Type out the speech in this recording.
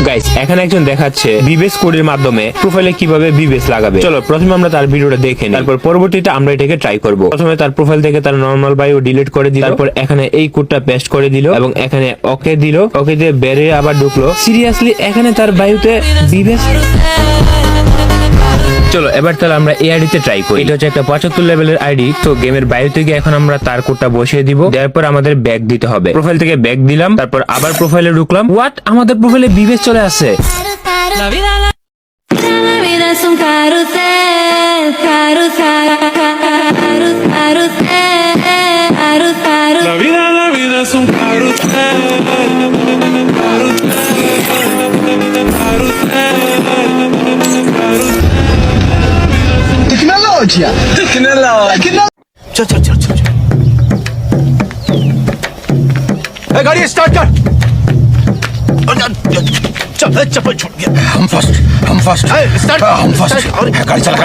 Guys এখানে একজন দেখাচ্ছে বিবেস কোডের মাধ্যমে প্রোফাইলে কিভাবে বিবেস লাগাবে। চলো প্রথমে আমরা তার ভিডিওটা দেখে নিই, তারপর পরবর্তীতে আমরা এটাকে ট্রাই করব। প্রথমে তার প্রোফাইল থেকে তার নরমাল বায়ো ডিলিট করে দিল, তারপর এখানে এই কোডটা পেস্ট করে দিল এবং এখানে ওকে দিল, ওকে দিয়ে বেরিয়ে আবার ঢুকলো। সিরিয়াসলি এখানে তার বায়োতে বিবেস। চলো এবার তাহলে আমরা এই আইডিতে ট্রাই করি। এটা হচ্ছে একটা 75 লেভেলের আইডি। তো গেমের বায়োতে গিয়ে এখন আমরা তার কোডটা বসিয়ে দিব, দেওয়ার পর আমাদের ব্যাক দিতে হবে। প্রোফাইল থেকে ব্যাক দিলাম, তারপর আবার প্রোফাইলে ঢুকলাম। হোয়াট, আমাদের প্রোফাইলে বিবেস চলে আসছে। La vida es un carrusel, carrusel, carrusel, carrusel. La vida es un carrusel, Tecnologia! चल चल चल चल गाड़ी स्टार्ट कर चल चप्पल छूट गया हम फर्स्ट स्टार्ट हम फर्स्ट गाड़ी चला